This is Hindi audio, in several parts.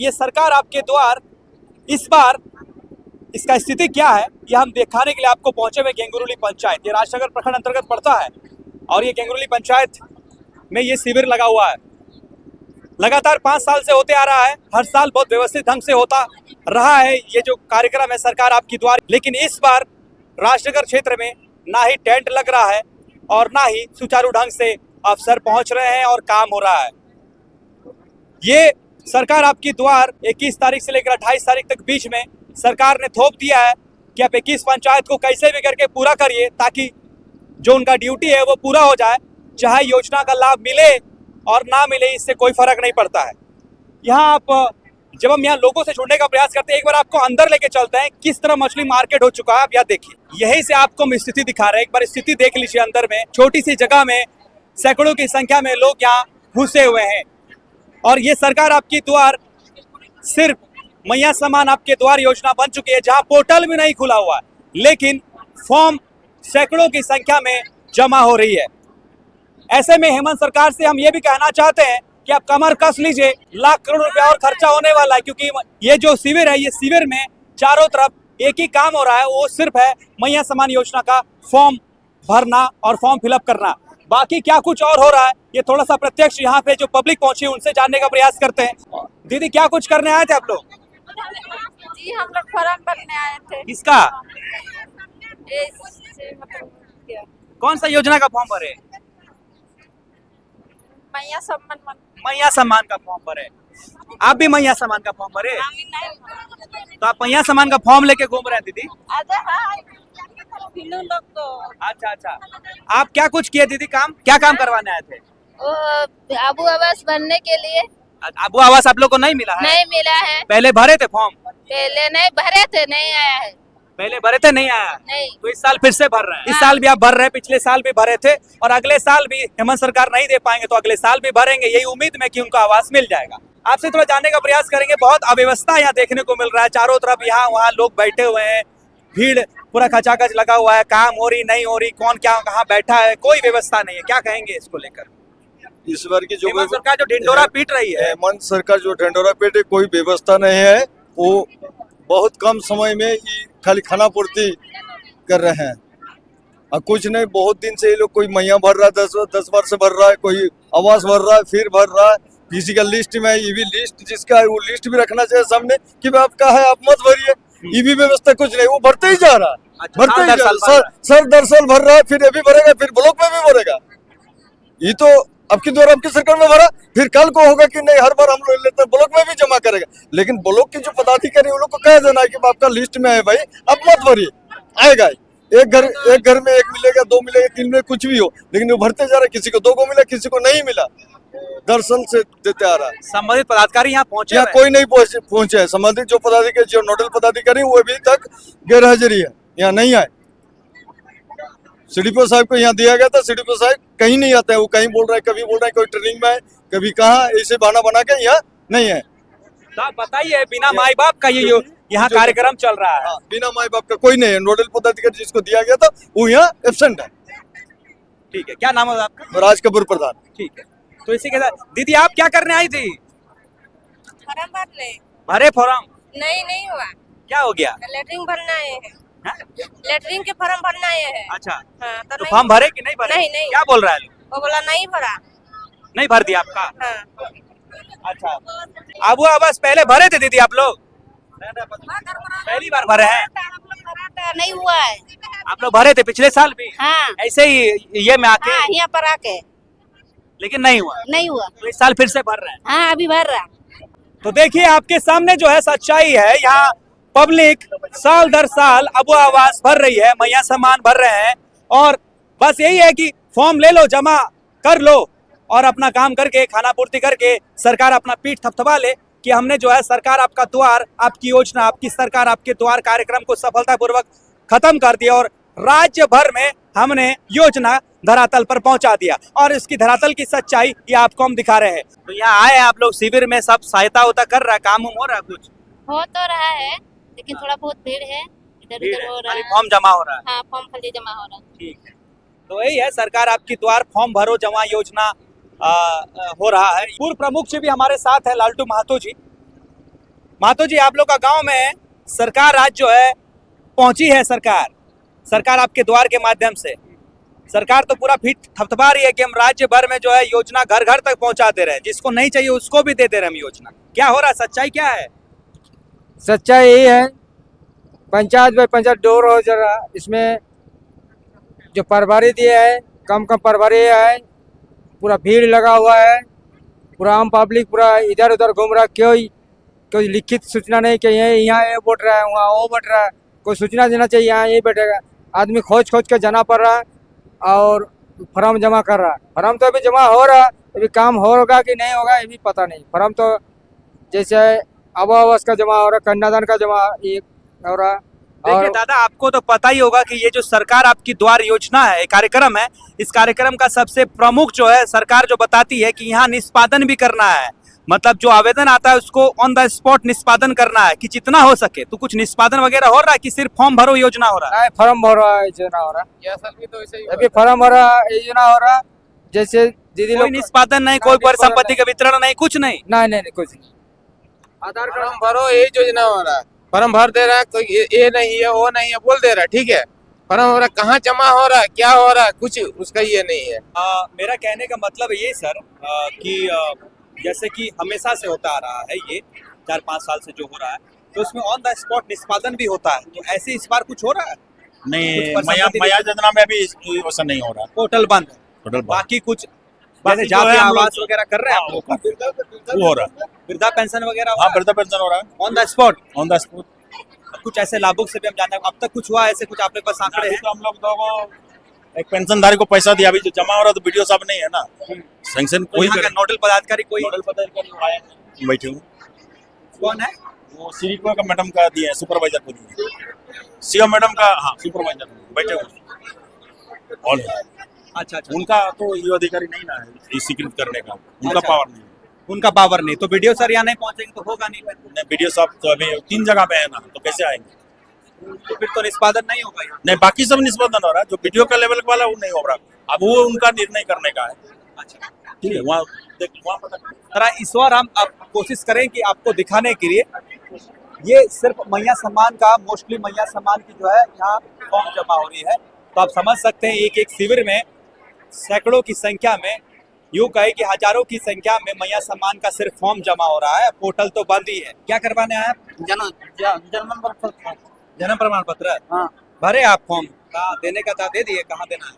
ये सरकार आपके द्वार इस बार इसका स्थिति क्या है, यह हम दिखाने के लिए आपको पहुंचे हुए गेंगुरली पंचायत। ये राजनगर प्रखंड अंतर्गत पड़ता है और ये गेंगुरली पंचायत में ये शिविर लगा हुआ है। लगातार 5 साल से होते आ रहा है, हर साल बहुत व्यवस्थित ढंग से होता रहा है ये जो कार्यक्रम है सरकार आपकी द्वार। लेकिन इस बार राजनगर क्षेत्र में ना ही टेंट लग रहा है और ना ही सुचारू ढंग से अफसर पहुंच रहे हैं और काम हो रहा है। ये सरकार आपकी द्वार 21 तारीख से लेकर 28 तारीख तक बीच में सरकार ने थोप दिया है कि आप 21 पंचायत को कैसे भी करके पूरा करिए ताकि जो उनका ड्यूटी है वो पूरा हो जाए। चाहे योजना का लाभ मिले और ना मिले, इससे कोई फर्क नहीं पड़ता है। यहाँ आप जब हम यहाँ लोगों से जुड़ने का प्रयास करते हैं, एक बार आपको अंदर लेके चलते हैं किस तरह मछली मार्केट हो चुका है। आप यहाँ देखिए, यहीं से आपको हम स्थिति दिखा रहे हैं। एक बार स्थिति देख लीजिए। अंदर में छोटी सी जगह में सैकड़ों की संख्या में लोग यहाँ घुसे हुए हैं और ये सरकार आपकी द्वार सिर्फ मैया समान आपके द्वार योजना बन चुकी है, जहाँ पोर्टल भी नहीं खुला हुआ है, लेकिन फॉर्म सैकड़ों की संख्या में जमा हो रही है। ऐसे में हेमंत सरकार से हम ये भी कहना चाहते हैं कि आप कमर कस लीजिए, लाख करोड़ रुपया और खर्चा होने वाला है, क्योंकि ये जो शिविर है, ये शिविर में चारों तरफ एक ही काम हो रहा है, वो सिर्फ है मैया समान योजना का फॉर्म भरना और फॉर्म फिलअप करना। बाकी क्या कुछ और हो रहा है, ये थोड़ा सा प्रत्यक्ष यहाँ पे जो पब्लिक पहुंची उनसे जानने का प्रयास करते हैं। दीदी, क्या कुछ करने आए थे आप लोग? जी, हम लोग फॉर्म भरने आए थे। किसका? कौन सा योजना का फॉर्म भरे? मैया सम्मान का फॉर्म भरे। आप भी मैया सम्मान का फॉर्म भरे? तो आप मैया सम्मान का फॉर्म लेके घूम रहे हैं दीदी? लोग तो अच्छा। आप क्या कुछ किए दीदी? क्या काम करवाने आए थे? अबू आवास बनने के लिए। अबू आवास आप लोग को नहीं मिला है? नहीं मिला है। पहले भरे थे फॉर्म? पहले नहीं भरे थे, नहीं आया है। पहले भरे थे, नहीं आया? नहीं। तो इस साल फिर से भर रहे हैं? हाँ। इस साल भी आप भर रहे हैं, पिछले साल भी भरे थे और अगले साल भी हेमंत सरकार नहीं दे पाएंगे तो अगले साल भी भरेंगे, यही उम्मीद में कि उनको आवास मिल जाएगा। आपसे थोड़ा जानने का प्रयास करेंगे। बहुत अव्यवस्था यहाँ देखने को मिल रहा है, चारों तरफ यहाँ वहाँ लोग बैठे हुए हैं, भीड़ पूरा खचाखच लगा हुआ है, काम हो रही नहीं हो रही, कौन क्या कहाँ बैठा है, कोई व्यवस्था नहीं है। क्या कहेंगे इसको लेकर? इस बार की जो हेमंत सरकार जो ढिंढोरा पीट रही है, हेमंत सरकार जो ढिंढोरा पीट रही, कोई व्यवस्था नहीं है। वो बहुत कम समय में खाली खाना पूर्ति कर रहे हैं और कुछ नहीं। बहुत दिन से ये लोग कोई मैया भर रहा है, 10 बार से भर रहा है, कोई आवास भर रहा है, फिर भर रहा है। किसी का लिस्ट में ईवी लिस्ट जिसका है वो लिस्ट भी रखना चाहिए सामने कि आपका है, आप मत भरिए। ईवी व्यवस्था कुछ नहीं, वो भरते ही जा रहा है, भरते ही जा रहा है। सर दर साल भर रहा है, फिर ये भी भरेगा, फिर ब्लॉक में भी भरेगा। ये तो आपकी द्वारा आपकी सरकार में भरा, फिर कल को होगा कि नहीं हर बार हम लोग लेते हैं, ब्लॉक में भी जमा करेगा। लेकिन ब्लॉक के जो पदाधिकारी उन लोग को कह देना है कि आपका लिस्ट में है भाई, आप मत भरिए, आएगा। एक घर में 1 मिलेगा, 2 मिलेगा, 3 मिलेगा, कुछ भी हो, लेकिन वो भरते जा रहा है। किसी को 2 को मिला, किसी को नहीं मिला, दरअसल से देते आ रहा है। संबंधित पदाधिकारी यहाँ पहुंचे? यहाँ कोई नहीं पहुंचे है। संबंधित जो पदाधिकारी, जो नोडल पदाधिकारी, वो अभी तक गैर हाजिरी है, यहाँ नहीं आए। सीडीपीओ साहब को यहाँ दिया गया था, सीडीपीओ साहब कहीं नहीं आते हैं। वो कहीं बोल रहा है, कभी बोल रहा है कोई ट्रेनिंग में है, कभी कहाँ, ऐसे बहाना बना के यहाँ नहीं है। तो आप बताइए, बिना माई बाप का ये यहाँ कार्यक्रम चल रहा है? बिना माई बाप का कोई नहीं है। नोडल पदाधिकारी जिसको दिया गया था वो यहाँ एब्सेंट है। ठीक है, क्या नाम है आपका? राज कपूर प्रधान। ठीक है, तो इसी के साथ दीदी, आप क्या करने आई थी? फॉर्म भरने। भरे फॉर्म? नहीं हुआ। क्या हो गया? लेटरिंग भरना आए हैं। हाँ? लेटरिंग के फॉर्म भरना आए हैं। अच्छा। हाँ, तो फॉर्म भरे कि नहीं भरे? नहीं। क्या बोल रहा है? वो बोला नहीं भरा। नहीं भर दिया आपका? हाँ। अच्छा, अबू आवास पहले भरे थे दीदी आप लोग? पहली बार भरे हैं? नहीं हुआ है। आप लोग भरे थे पिछले साल भी? हाँ। ऐसे ही ये में आके? हाँ, यहाँ पर आके। लेकिन नहीं हुआ। तो इस साल फिर से भर रहे हैं? हाँ, अभी भर रहा। तो देखिए, आपके सामने जो है सच्चाई है। यहाँ पब्लिक साल दर साल अबू आवास भर रही है, मैया सम्मान भर रहे हैं और बस यही है कि फॉर्म ले लो, जमा कर लो और अपना काम करके, खाना पूर्ति करके सरकार अपना पीठ थपथपा ले कि हमने जो है सरकार आपका द्वार, आपकी योजना, आपकी सरकार आपके द्वार कार्यक्रम को सफलतापूर्वक खत्म कर दिया और राज्य भर में हमने योजना धरातल पर पहुंचा दिया। और इसकी धरातल की सच्चाई ये आपको हम दिखा रहे हैं। तो यहाँ आए आप लोग शिविर में, सब सहायता होता कर रहा है, काम हो रहा है? कुछ हो तो रहा है, लेकिन थोड़ा बहुत भीड़ है, इधर उधर हो रहा है। फॉर्म जमा हो रहा है? हाँ, फॉर्म खाली जमा हो रहा है। ठीक है, तो यही है सरकार आपकी द्वार फॉर्म भरो जमा योजना हो रहा है। पूर्व प्रमुख जी भी हमारे साथ है, लालटू महतो जी। मातो जी, आप लोग का गांव में सरकार आज जो है पहुंची है, सरकार आपके द्वार के माध्यम से, सरकार तो पूरा फीट थपथपा रही है कि हम राज्य भर में जो है योजना घर घर तक पहुंचा दे रहे हैं, जिसको नहीं चाहिए उसको भी दे दे रहे हैं हम योजना। क्या हो रहा है, सच्चाई क्या है? सच्चाई यही है, पंचायत बाई पंचायत डोर हो जा रहा। इसमें जो परभारी दिए है कम परभारी है, पूरा भीड़ लगा हुआ है, पूरा आम पब्लिक पूरा इधर उधर घूम रहा। कोई लिखित सूचना नहीं कि यहाँ ये बैठ रहा है, वहाँ वो बैठ रहा है। कोई सूचना देना चाहिए यहाँ ये बैठेगा। आदमी खोज के जाना पड़ रहा है और फॉर्म जमा कर रहा है। फॉर्म तो अभी जमा हो रहा है, अभी काम होगा कि नहीं होगा ये भी पता नहीं। फॉर्म तो जैसे आवास का जमा हो रहा, कन्यादान का जमा ये हो रहा। देखिए और दादा, आपको तो पता ही होगा कि ये जो सरकार आपकी द्वार योजना है, कार्यक्रम है, इस कार्यक्रम का सबसे प्रमुख जो है सरकार जो बताती है कि यहाँ निष्पादन भी करना है। मतलब जो आवेदन आता है उसको ऑन द स्पॉट निष्पादन करना है कि जितना हो सके। तो कुछ निष्पादन वगैरह हो रहा है कि सिर्फ फॉर्म भरो योजना हो रहा है? नहीं, फॉर्म भर रहा है, योजना हो रहा। यह साल भी तो ऐसे ही अभी फॉर्म भर रहा है, योजना हो रहा। जैसे दीदी कोई लोग निष्पादन नहीं, ना, कोई निष्पादन परिसंपत्ति का वितरण नहीं, कुछ नहीं। नहीं कुछ नहीं। आधार फॉर्म भरो यही योजना हो रहा है। फॉर्म भर दे रहा है, कोई ये नहीं है वो नहीं है बोल दे रहा है, ठीक है। फॉर्म हो रहा है, कहाँ जमा हो रहा है, क्या हो रहा है, कुछ उसका ये नहीं है। मेरा कहने का मतलब ये सर कि जैसे कि हमेशा से होता आ रहा है, ये 4-5 साल से जो हो रहा है, तो उसमें ऑन द स्पॉट निष्पादन भी होता है। तो ऐसे इस बार कुछ हो रहा है? नहीं, कुछ परिसंपत्ति मया योजना में अभी वैसा नहीं हो रहा। पोर्टल बंद है, टोटल बात बाकी कुछ बाकी जैसे जो है जाति हम लोग- आवास वगैरह कर रहे हैं आप लोग? वो हो रहा है। वृद्धा पेंशन वगैरह हाँ, वृद्धा पेंशन हो रहा है on the spot. On the spot. कुछ ऐसे लाभुक से भी हम जानते हैं, अब तक कुछ हुआ ऐसे? कुछ आपके पास आंकड़े अभी हैं? तो हम लोग तो एक पेंशनधारी को पैसा दिया, अभी जो जमा हो रहा है तो वीडियो साहब नहीं है ना, सैंक्शन तो कोई यहाँ का करे। नोडल पदाधिकारी कोई नोडल पदाधिकारी आए हैं, बैठे हूँ। कौन है? वो सीरीको का मैडम का दिए हैं, सुपरवाइजर को दिए, सीओ मैडम का। हाँ, सुपरवाइजर बैठे हुए और अच्छा अच्छा, उनका तो ये अधिकारी नहीं ना है ये स्वीकृत करने का, उनका अच्छा। पावर नहीं है। उनका पावर नहीं, तो वीडियो सर यहाँ नहीं पहुंचेंगे तो होगा नहीं फिर। नहीं, वीडियो साहब तो अभी 3 जगह पे है ना, तो कैसे आएंगे? तो फिर तो निष्पादन नहीं होगा यहाँ। नहीं, बाकी सब निष्पादन हो रहा है, जो वीडियो का लेवल वाला वो नहीं हो रहा। अब वो उनका निर्णय करने का है, अच्छा, ठीक है। वहाँ पता जरा इस बार हम अब कोशिश करें कि आपको दिखाने के लिए, ये सिर्फ मैया सम्मान का, मोस्टली मैया सम्मान की जो है यहाँ फॉर्म जमा हो रही है। तो आप समझ सकते हैं एक एक शिविर में सैकड़ों की संख्या में, यूं कहे कि हजारों की संख्या में मैया सम्मान का सिर्फ फॉर्म जमा हो रहा है। पोर्टल तो बंद ही है। क्या करवाने आए आप? जन्म प्रमाण पत्र। हाँ, भरे आप फॉर्म? कहाँ देने का था, दे दिए? कहाँ देना है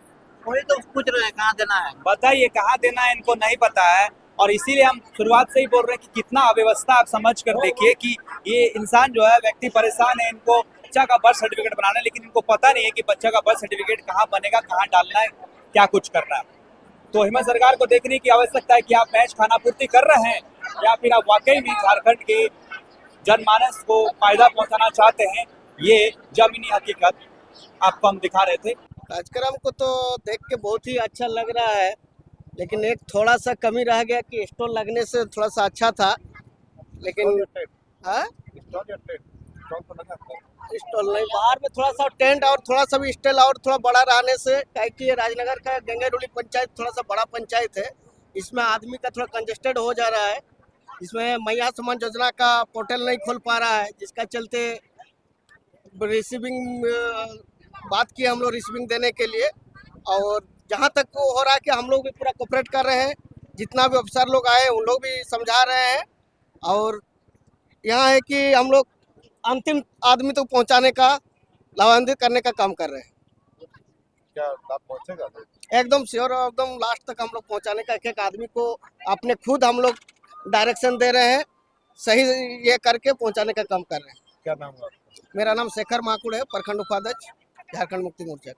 वही तो पूछ रहे हैं कहाँ देना है। बताइए, कहाँ देना है इनको नहीं पता है। और इसीलिए हम शुरुआत से ही बोल रहे हैं कि कितना अव्यवस्था। आप समझ कर देखिए कि ये इंसान जो है, व्यक्ति परेशान है, इनको बच्चा का बर्थ सर्टिफिकेट बनाना है, लेकिन इनको पता नहीं है कि बच्चा का बर्थ सर्टिफिकेट कहाँ बनेगा, कहाँ डालना है, क्या कुछ करना है। तो हिम्मत सरकार को देखने की आवश्यकता है कि आप मैच खानापूर्ति कर रहे हैं या फिर आप वाकई में झारखंड के जनमानस को फायदा पहुंचाना चाहते हैं। ये जमीनी हकीकत आपको हम दिखा रहे थे। कार्यक्रम को तो देख के बहुत ही अच्छा लग रहा है, लेकिन एक थोड़ा सा कमी रह गया कि स्टॉल लगने से थोड़ा सा अच्छा था, लेकिन हाँ स्टॉल नहीं, बाहर में थोड़ा सा टेंट और थोड़ा सा भी स्टॉल और थोड़ा बड़ा रहने से, क्या कि ये राजनगर का गंगारूली पंचायत थोड़ा सा बड़ा पंचायत है, इसमें आदमी का थोड़ा कंजेस्टेड हो जा रहा है। इसमें मैया सम्मान योजना का पोर्टल नहीं खोल पा रहा है, जिसका चलते रिसीविंग बात की हम लोग रिसीविंग देने के लिए। और जहाँ तक वो हो रहा है कि हम लोग भी पूरा कोऑपरेट कर रहे हैं, जितना भी अफसर लोग आए उन लोग भी समझा रहे हैं। और यहाँ है कि हम लोग अंतिम आदमी तक पहुँचाने का, लाभान्वित करने का काम कर रहे हैं। क्या लाभ पहुंचेगा? एकदम श्योर, एकदम लास्ट तक हम लोग पहुँचाने का, एक एक आदमी को अपने खुद हम लोग डायरेक्शन दे रहे हैं, सही ये करके पहुँचाने का काम कर रहे हैं। क्या नाम है? मेरा नाम शेखर माकुड़ है, प्रखंड उपाध्यक्ष झारखंड मुक्ति मोर्चा।